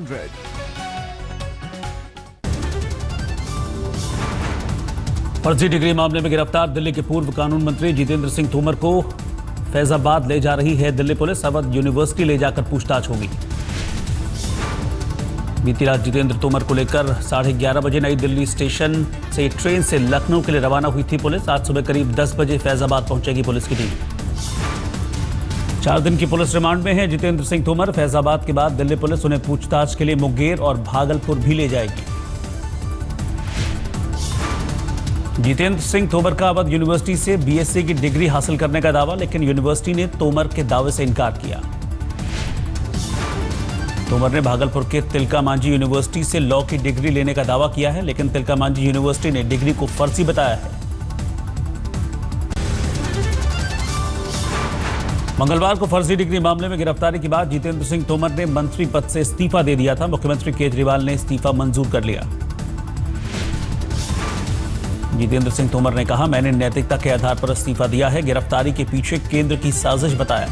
100. फर्जी डिग्री मामले में गिरफ्तार दिल्ली के पूर्व कानून मंत्री जितेंद्र सिंह तोमर को फैजाबाद ले जा रही है दिल्ली पुलिस। अवध यूनिवर्सिटी ले जाकर पूछताछ होगी। बीती रात जितेंद्र तोमर को लेकर 11:30 बजे नई दिल्ली स्टेशन से ट्रेन से लखनऊ के लिए रवाना हुई थी पुलिस। आज सुबह करीब 10 बजे फैजाबाद पहुंचेगी पुलिस की टीम। 4 दिन की पुलिस रिमांड में है जितेंद्र सिंह तोमर। फैजाबाद के बाद दिल्ली पुलिस उन्हें पूछताछ के लिए मुंगेर और भागलपुर भी ले जाएगी। जितेंद्र सिंह तोमर का अवध यूनिवर्सिटी से बीएससी की डिग्री हासिल करने का दावा, लेकिन यूनिवर्सिटी ने तोमर के दावे से इनकार किया। तोमर ने भागलपुर के तिलका मांझी यूनिवर्सिटी से लॉ की डिग्री लेने का दावा किया है, लेकिन तिलका मांझी यूनिवर्सिटी ने डिग्री को फर्जी बताया है। मंगलवार को फर्जी डिग्री मामले में गिरफ्तारी के बाद जितेंद्र सिंह तोमर ने मंत्री पद से इस्तीफा दे दिया था। मुख्यमंत्री केजरीवाल ने इस्तीफा मंजूर कर लिया। जितेंद्र सिंह तोमर ने कहा, मैंने नैतिकता के आधार पर इस्तीफा दिया है। गिरफ्तारी के पीछे केंद्र की साजिश बताया।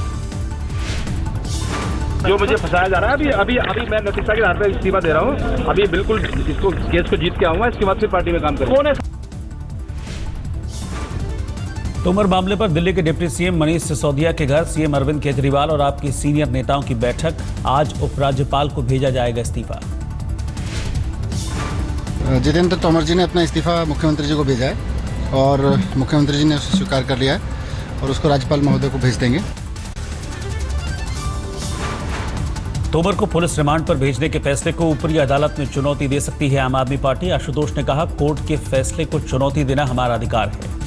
जो मुझे फंसाया जा रहा है, अभी मैं नैतिकता के आधार पर इस्तीफा दे रहा हूँ। अभी बिल्कुल इसको केस को जीत के आऊंगा, इसके बाद फिर पार्टी में काम करूंगा। कौन है तोमर मामले पर दिल्ली के डिप्टी सीएम मनीष सिसोदिया के घर सीएम अरविंद केजरीवाल और आपके सीनियर नेताओं की बैठक। आज उपराज्यपाल को भेजा जाएगा इस्तीफा। जितेंद्र तोमर जी ने अपना इस्तीफा मुख्यमंत्री जी को भेजा है और मुख्यमंत्री जी ने उसे स्वीकार कर लिया है और उसको राज्यपाल महोदय को भेज देंगे। तोमर को पुलिस रिमांड पर भेजने के फैसले को ऊपरी अदालत में चुनौती दे सकती है आम आदमी पार्टी। आशुतोष ने कहा, कोर्ट के फैसले को चुनौती देना हमारा अधिकार है।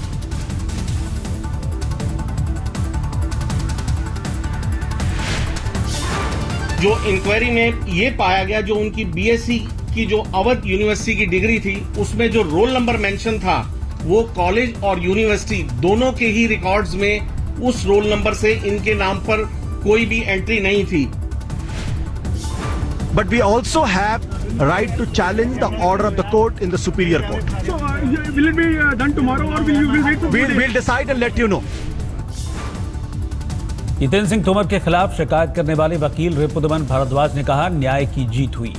जो इंक्वायरी में ये पाया गया, जो उनकी बीएससी की जो अवध यूनिवर्सिटी की डिग्री थी, उसमें जो रोल नंबर मेंशन था वो कॉलेज और यूनिवर्सिटी दोनों के ही रिकॉर्ड्स में उस रोल नंबर से इनके नाम पर कोई भी एंट्री नहीं थी। But we also have a right to challenge the order of the court in the superior court. So, will it be done tomorrow or will you wait for We'll decide and let you know. Jitendra Singh Tomar के खिलाफ शिकायत करने वाले वकील रिपुदमन भारद्वाज ने कहा, न्याय की जीत हुई।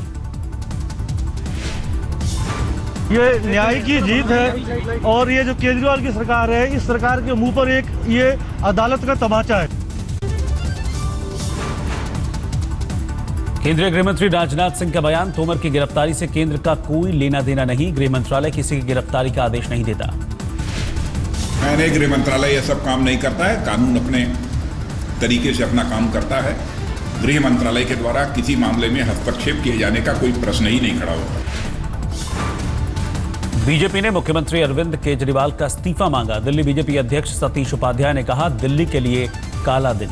ये न्याय की जीत है और ये जो केजरीवाल की सरकार है, इस सरकार के मुंह पर एक ये अदालत का तमाचा है। केंद्रीय गृहमंत्री राजनाथ सिंह का बयान, तोमर की गिरफ्तारी से केंद्र का कोई लेना देना नहीं। गृह मंत्रालय किसी की गिरफ्तारी का आदेश नहीं देता। मैंने गृह मंत्रालय यह सब काम नहीं करता है। कानून अपने तरीके से अपना काम करता है। गृह मंत्रालय के द्वारा किसी मामले में हस्तक्षेप किए जाने का कोई प्रश्न ही नहीं खड़ा होता। बीजेपी ने मुख्यमंत्री अरविंद केजरीवाल का इस्तीफा मांगा। दिल्ली बीजेपी अध्यक्ष सतीश उपाध्याय ने कहा, दिल्ली के लिए काला दिन।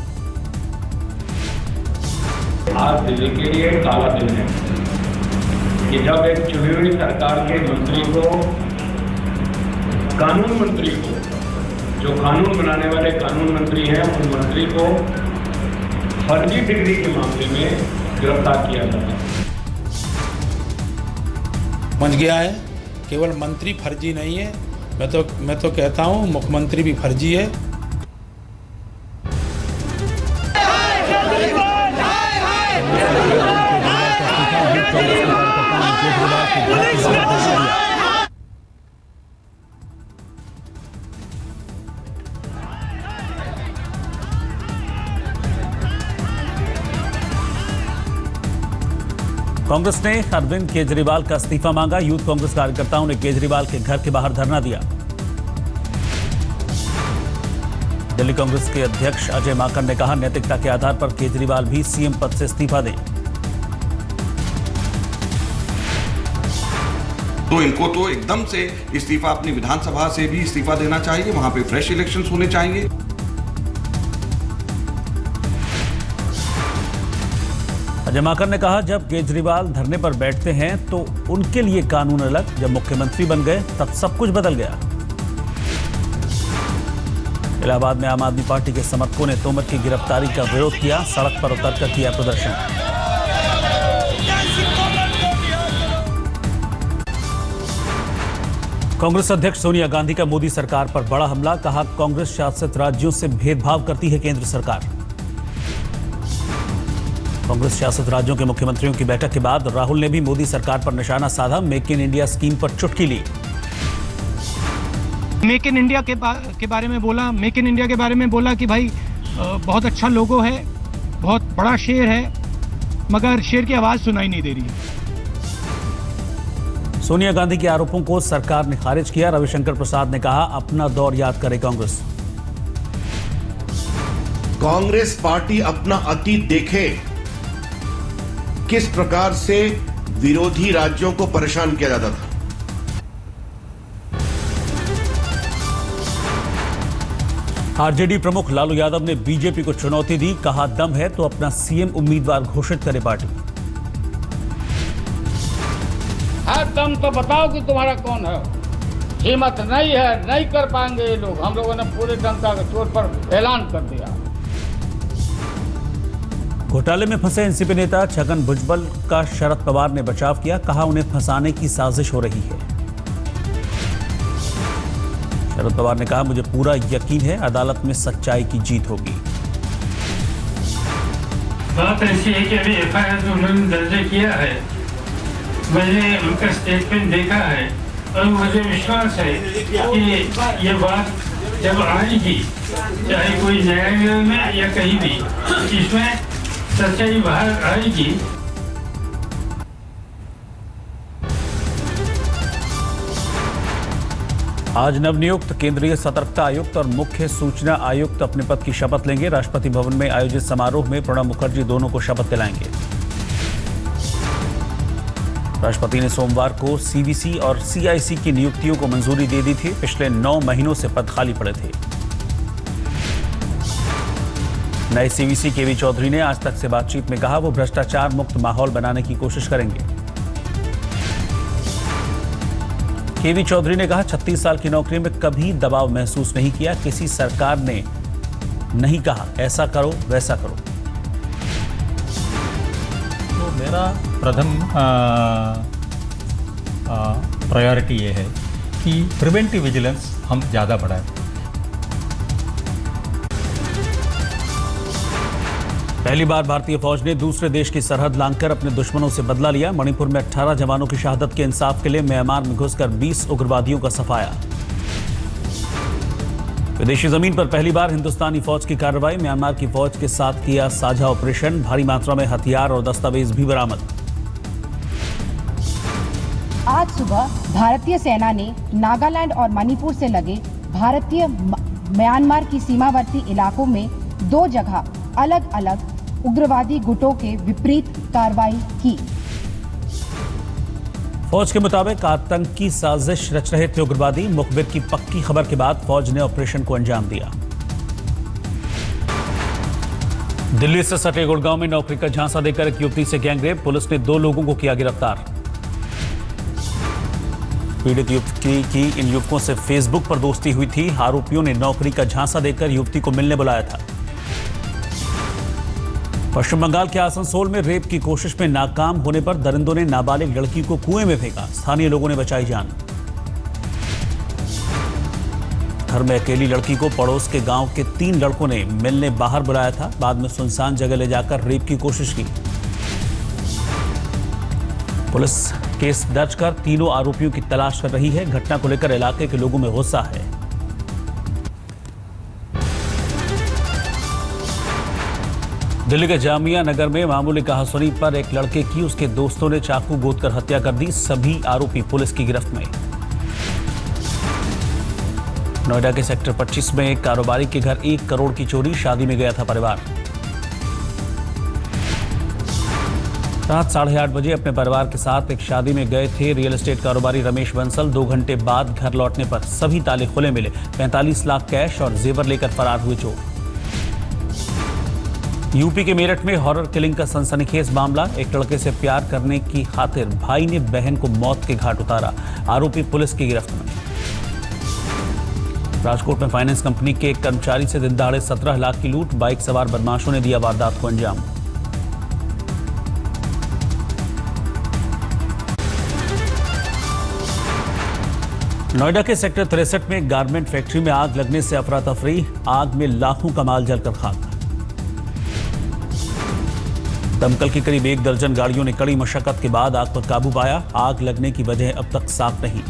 आज दिल्ली के लिए काला दिन है कि जब एक चुनी हुई सरकार के मंत्री को, कानून मंत्री को, जो कानून बनाने वाले कानून मंत्री हैं, उन मंत्री को फर्जी डिग्री के मामले में गिरफ्तार किया जाता है। बन गया है, केवल मंत्री फर्जी नहीं है, मैं तो कहता हूँ मुख्यमंत्री भी फर्जी है। कांग्रेस ने अरविंद केजरीवाल का इस्तीफा मांगा। यूथ कांग्रेस कार्यकर्ताओं ने केजरीवाल के घर के बाहर धरना दिया। दिल्ली कांग्रेस के अध्यक्ष अजय माकन ने कहा, नैतिकता के आधार पर केजरीवाल भी सीएम पद से इस्तीफा दें। तो इनको तो एकदम से इस्तीफा, अपनी विधानसभा से भी इस्तीफा देना चाहिए। वहां पे फ्रेश इलेक्शंस होने चाहिए। अजय माकन ने कहा, जब केजरीवाल धरने पर बैठते हैं तो उनके लिए कानून अलग, जब मुख्यमंत्री बन गए तब सब कुछ बदल गया। इलाहाबाद में आम आदमी पार्टी के समर्थकों ने तोमर की गिरफ्तारी का विरोध किया। सड़क पर उतरकर किया प्रदर्शन। कांग्रेस अध्यक्ष सोनिया गांधी का मोदी सरकार पर बड़ा हमला। कहा, कांग्रेस शासित राज्यों से भेदभाव करती है केंद्र सरकार। कांग्रेस शासित राज्यों के मुख्यमंत्रियों की बैठक के बाद राहुल ने भी मोदी सरकार पर निशाना साधा। मेक इन इंडिया स्कीम पर चुटकी ली। मेक इन इंडिया के बारे में बोला। मेक इन इंडिया के बारे में बोला कि भाई बहुत अच्छा लोगो है, बहुत बड़ा शेर है, मगर शेर की आवाज सुनाई नहीं दे रही है। सोनिया गांधी के आरोपों को सरकार ने खारिज किया। रविशंकर प्रसाद ने कहा, अपना दौर याद करे कांग्रेस। कांग्रेस पार्टी अपना अतीत देखे, किस प्रकार से विरोधी राज्यों को परेशान किया जाता था। आरजेडी प्रमुख लालू यादव ने बीजेपी को चुनौती दी। कहा, दम है तो अपना सीएम उम्मीदवार घोषित करे पार्टी। है दम तो बताओ कि तुम्हारा कौन है। हिम्मत नहीं है, नहीं कर पाएंगे ये लोग। हम लोगों ने पूरे जनता के तौर पर ऐलान कर दिया। घोटाले में फंसे एनसीपी नेता छगन भुजबल का शरद पवार ने बचाव किया। कहा, उन्हें फंसाने की साजिश हो रही है। शरद पवार ने कहा, मुझे पूरा यकीन है अदालत में सच्चाई की जीत होगी। बात ऐसी है कि अभी एफआईआर जो उन्होंने दर्ज किया है, मैंने उनका स्टेटमेंट देखा है और मुझे विश्वास है कि ये बात जब आएगी, चाहे कोई न्यायालय में या कहीं भी, इसमें सच्चाई बाहर आएगी। आज नवनियुक्त केंद्रीय सतर्कता आयुक्त और मुख्य सूचना आयुक्त अपने पद की शपथ लेंगे। राष्ट्रपति भवन में आयोजित समारोह में प्रणब मुखर्जी दोनों को शपथ दिलाएंगे। राष्ट्रपति ने सोमवार को सीवीसी और सीआईसी की नियुक्तियों को मंजूरी दे दी थी। पिछले 9 महीनों से पद खाली पड़े थे। नए सीवीसी केवी चौधरी ने आज तक से बातचीत में कहा, वो भ्रष्टाचार मुक्त माहौल बनाने की कोशिश करेंगे। केवी चौधरी ने कहा, 36 साल की नौकरी में कभी दबाव महसूस नहीं किया। किसी सरकार ने नहीं कहा ऐसा करो वैसा करो। तो मेरा प्रथम प्रायोरिटी ये है कि प्रिवेंटिव विजिलेंस हम ज़्यादा बढ़ाएं। पहली बार भारतीय फौज ने दूसरे देश की सरहद लांघकर अपने दुश्मनों से बदला लिया। मणिपुर में 18 जवानों की शहादत के इंसाफ के लिए म्यांमार में घुसकर 20 उग्रवादियों का सफाया। विदेशी जमीन पर पहली बार हिंदुस्तानी फौज की कार्रवाई। म्यांमार की फौज के साथ किया साझा ऑपरेशन। भारी मात्रा में हथियार और दस्तावेज भी बरामद। आज सुबह भारतीय सेना ने नागालैंड और मणिपुर से लगे भारतीय म्यांमार की सीमावर्ती इलाकों में 2 जगह अलग अलग उग्रवादी गुटों के विपरीत कार्रवाई की। फौज के मुताबिक आतंकी साजिश रच रहे थे उग्रवादी। मुखबिर की पक्की खबर के बाद फौज ने ऑपरेशन को अंजाम दिया। दिल्ली से सटे गुड़गांव में नौकरी का झांसा देकर एक युवती से गैंगरेप। पुलिस ने 2 लोगों को किया गिरफ्तार। पीड़ित युवती की इन युवकों से फेसबुक पर दोस्ती हुई थी। आरोपियों ने नौकरी का झांसा देकर युवती को मिलने बुलाया था। पश्चिम बंगाल के आसनसोल में रेप की कोशिश में नाकाम होने पर दरिंदों ने नाबालिग लड़की को कुएं में फेंका। स्थानीय लोगों ने बचाई जान। घर में अकेली लड़की को पड़ोस के गांव के 3 लड़कों ने मिलने बाहर बुलाया था। बाद में सुनसान जगह ले जाकर रेप की कोशिश की। पुलिस केस दर्ज कर तीनों आरोपियों की तलाश कर रही है। घटना को लेकर इलाके के लोगों में गुस्सा है। दिल्ली के जामिया नगर में मामूली कहासुनी पर एक लड़के की उसके दोस्तों ने चाकू गोदकर हत्या कर दी। सभी आरोपी पुलिस की गिरफ्त में। नोएडा के सेक्टर 25 में एक कारोबारी के घर 1 करोड़ की चोरी। शादी में गया था परिवार। रात 8:30 बजे अपने परिवार के साथ एक शादी में गए थे रियल एस्टेट कारोबारी रमेश बंसल। 2 घंटे बाद घर लौटने पर सभी ताले खुले मिले। 45 लाख कैश और जेवर लेकर फरार हुए चोर। यूपी के मेरठ में हॉरर किलिंग का सनसनीखेज मामला। एक लड़के से प्यार करने की खातिर भाई ने बहन को मौत के घाट उतारा। आरोपी पुलिस की गिरफ्त में। राजकोट में फाइनेंस कंपनी के एक कर्मचारी से दिन दहाड़े 17 लाख की लूट। बाइक सवार बदमाशों ने दिया वारदात को अंजाम। नोएडा के सेक्टर 63 में गारमेंट फैक्ट्री में आग लगने से अफरा तफरी। आग में लाखों का माल जलकर खाक। दमकल की करीब 1 दर्जन गाड़ियों ने कड़ी मशक्कत के बाद आग पर काबू पाया। आग लगने की वजह अब तक साफ नहीं।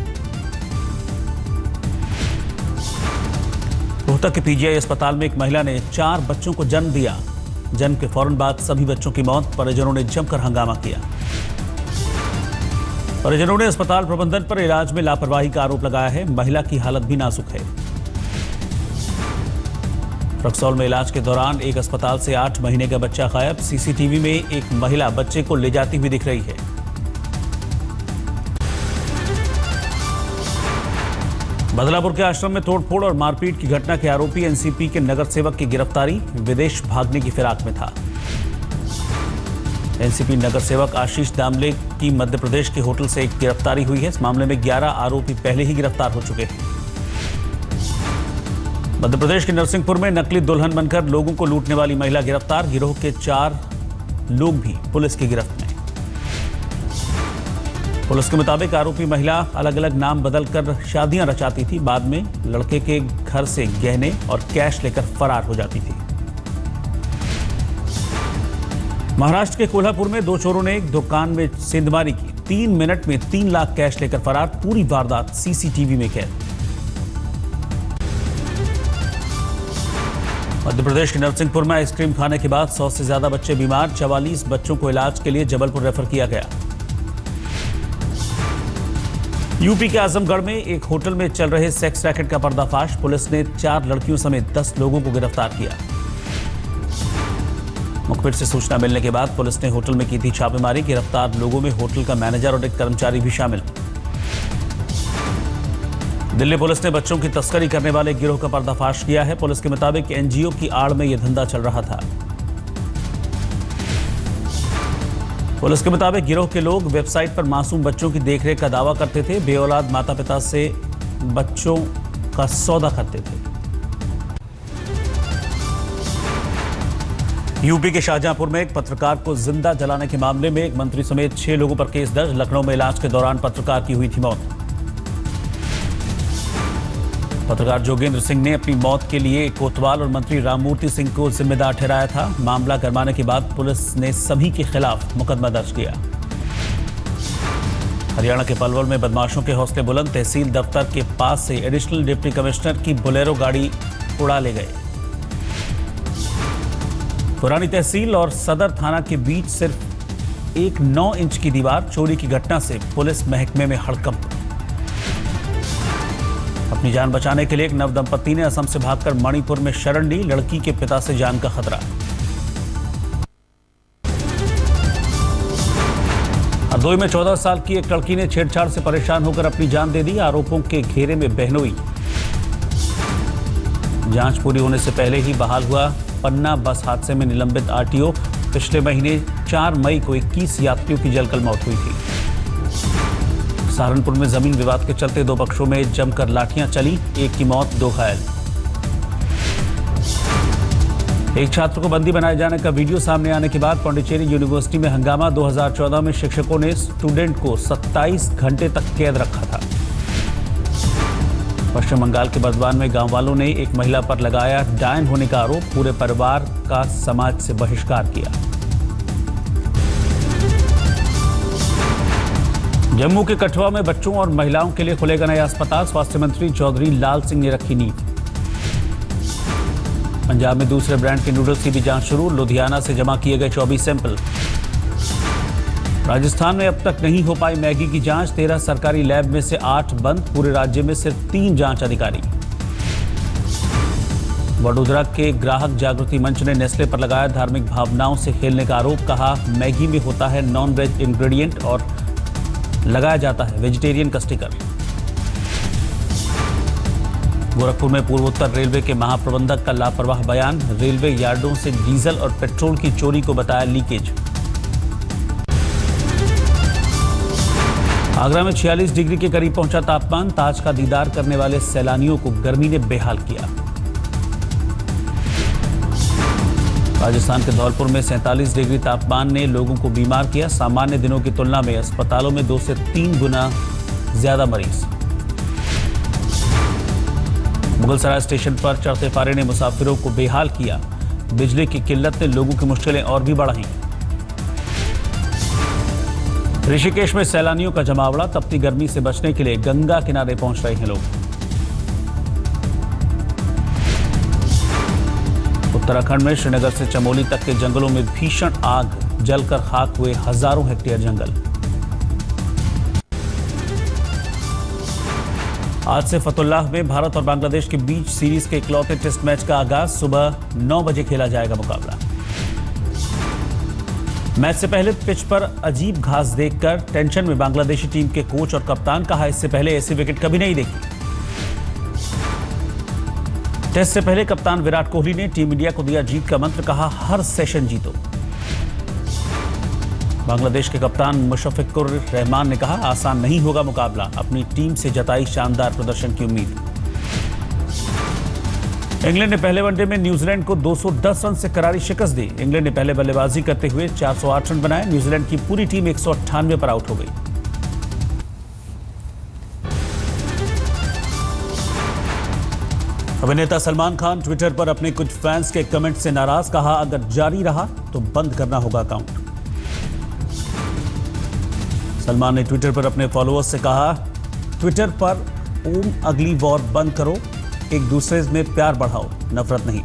रोहतक के पीजीआई अस्पताल में एक महिला ने 4 बच्चों को जन्म दिया। जन्म के फौरन बाद सभी बच्चों की मौत। परिजनों ने जमकर हंगामा किया। परिजनों ने अस्पताल प्रबंधन पर इलाज में लापरवाही का आरोप लगाया है। महिला की हालत भी नाजुक है। रक्सौल में इलाज के दौरान एक अस्पताल से 8 महीने का बच्चा गायब। सीसीटीवी में एक महिला बच्चे को ले जाती हुई दिख रही है। बदलापुर के आश्रम में तोड़फोड़ और मारपीट की घटना के आरोपी एनसीपी के नगर सेवक की गिरफ्तारी। विदेश भागने की फिराक में था। एनसीपी नगर सेवक आशीष दामले की मध्य प्रदेश के होटल से एक गिरफ्तारी हुई है। इस मामले में 11 आरोपी पहले ही गिरफ्तार हो चुके हैं। मध्य प्रदेश के नरसिंहपुर में नकली दुल्हन बनकर लोगों को लूटने वाली महिला गिरफ्तार। गिरोह के 4 लोग भी पुलिस की गिरफ्त में। पुलिस के मुताबिक आरोपी महिला अलग अलग नाम बदलकर शादियां रचाती थी। बाद में लड़के के घर से गहने और कैश लेकर फरार हो जाती थी। महाराष्ट्र के कोल्हापुर में 2 चोरों ने एक दुकान में सेंधमारी की। 3 मिनट में 3 लाख कैश लेकर फरार। पूरी वारदात सीसीटीवी में कैद। मध्य प्रदेश के नरसिंहपुर में आइसक्रीम खाने के बाद 100 से ज्यादा बच्चे बीमार। 44 बच्चों को इलाज के लिए जबलपुर रेफर किया गया। यूपी के आजमगढ़ में एक होटल में चल रहे सेक्स रैकेट का पर्दाफाश। पुलिस ने 4 लड़कियों समेत 10 लोगों को गिरफ्तार किया। मुखबिर से सूचना मिलने के बाद पुलिस ने होटल में की थी छापेमारी। गिरफ्तार लोगों में होटल का मैनेजर और एक कर्मचारी भी शामिल। दिल्ली पुलिस ने बच्चों की तस्करी करने वाले गिरोह का पर्दाफाश किया है। पुलिस के मुताबिक एनजीओ की आड़ में यह धंधा चल रहा था। पुलिस के मुताबिक गिरोह के लोग वेबसाइट पर मासूम बच्चों की देखरेख का दावा करते थे। बेऔलाद माता पिता से बच्चों का सौदा करते थे। यूपी के शाहजहांपुर में एक पत्रकार को जिंदा जलाने के मामले में एक मंत्री समेत 6 लोगों पर केस दर्ज। लखनऊ में इलाज के दौरान पत्रकार की हुई थी मौत। पत्रकार जोगेंद्र सिंह ने अपनी मौत के लिए कोतवाल और मंत्री राममूर्ति सिंह को जिम्मेदार ठहराया था। मामला गरमाने के बाद पुलिस ने सभी के खिलाफ मुकदमा दर्ज किया। हरियाणा के पलवल में बदमाशों के हौसले बुलंद। तहसील दफ्तर के पास से एडिशनल डिप्टी कमिश्नर की बोलेरो गाड़ी उड़ा ले गए। पुरानी तहसील और सदर थाना के बीच सिर्फ एक 9 इंच की दीवार। चोरी की घटना से पुलिस महकमे में हड़कंप। अपनी जान बचाने के लिए एक नवदंपति ने असम से भागकर मणिपुर में शरण ली। लड़की के पिता से जान का खतरा। हरदोई में 14 साल की एक लड़की ने छेड़छाड़ से परेशान होकर अपनी जान दे दी। आरोपों के घेरे में बहनोई। जांच पूरी होने से पहले ही बहाल हुआ। पन्ना बस हादसे में निलंबित आरटीओ। पिछले महीने 4 मई को 21 यात्रियों की जलकर मौत हुई थी। सहारनपुर में जमीन विवाद के चलते 2 पक्षों में जमकर लाठियां चली। 1 की मौत, 2 घायल। एक छात्र को बंदी बनाए जाने का वीडियो सामने आने के बाद पांडिचेरी यूनिवर्सिटी में हंगामा। 2014 में शिक्षकों ने स्टूडेंट को 27 घंटे तक कैद रखा था। पश्चिम बंगाल के बर्दवान में गांव वालों ने एक महिला पर लगाया डायन होने का आरोप। पूरे परिवार का समाज से बहिष्कार किया। जम्मू के कठुआ में बच्चों और महिलाओं के लिए खुलेगा नया अस्पताल। स्वास्थ्य मंत्री चौधरी लाल सिंह ने रखी नींव। पंजाब में दूसरे ब्रांड के नूडल्स की भी जांच शुरू। लुधियाना से जमा किए गए 24 सैंपल। राजस्थान में अब तक नहीं हो पाई मैगी की जांच। 13 सरकारी लैब में से 8 बंद। पूरे राज्य में सिर्फ 3 जांच अधिकारी। वडोदरा के ग्राहक जागृति मंच ने नेस्ले पर लगाया धार्मिक भावनाओं से खेलने का आरोप। कहा मैगी में होता है नॉन वेज इंग्रेडिएंट और लगाया जाता है वेजिटेरियन का स्टिकर। गोरखपुर में पूर्वोत्तर रेलवे के महाप्रबंधक का लापरवाह बयान। रेलवे यार्डों से डीजल और पेट्रोल की चोरी को बताया लीकेज। आगरा में 46 डिग्री के करीब पहुंचा तापमान। ताज का दीदार करने वाले सैलानियों को गर्मी ने बेहाल किया। राजस्थान के धौलपुर में 47 डिग्री तापमान ने लोगों को बीमार किया। सामान्य दिनों की तुलना में अस्पतालों में 2 से 3 गुना ज्यादा मरीज। मुगलसराय स्टेशन पर चढ़ते पारे ने मुसाफिरों को बेहाल किया। बिजली की किल्लत ने लोगों की मुश्किलें और भी बढ़ाई। ऋषिकेश में सैलानियों का जमावड़ा, तपती गर्मी से बचने के लिए गंगा किनारे पहुंच रहे हैं लोग। उत्तराखंड में श्रीनगर से चमोली तक के जंगलों में भीषण आग, जलकर खाक हुए हजारों हेक्टेयर जंगल। आज से फतुल्लाह में भारत और बांग्लादेश के बीच सीरीज के इकलौते टेस्ट मैच का आगाज, सुबह 9 बजे खेला जाएगा मुकाबला। मैच से पहले पिच पर अजीब घास देखकर टेंशन में बांग्लादेशी टीम के कोच और कप्तान, कहा इससे पहले ऐसी विकेट कभी नहीं देखी। टेस्ट से पहले कप्तान विराट कोहली ने टीम इंडिया को दिया जीत का मंत्र, कहा हर सेशन जीतो। बांग्लादेश के कप्तान मुशफ़िकुर रहमान ने कहा आसान नहीं होगा मुकाबला, अपनी टीम से जताई शानदार प्रदर्शन की उम्मीद। इंग्लैंड ने पहले वनडे में न्यूजीलैंड को 210 रन से करारी शिकस्त दी। इंग्लैंड ने पहले बल्लेबाजी करते हुए 408 रन बनाए। न्यूजीलैंड की पूरी टीम 198 पर आउट हो गई। अभिनेता सलमान खान ट्विटर पर अपने कुछ फैंस के कमेंट से नाराज, कहा अगर जारी रहा तो बंद करना होगा अकाउंट। सलमान ने ट्विटर पर अपने फॉलोअर्स से कहा, ट्विटर पर ओम अगली वॉर बंद करो, एक दूसरे में प्यार बढ़ाओ, नफरत नहीं।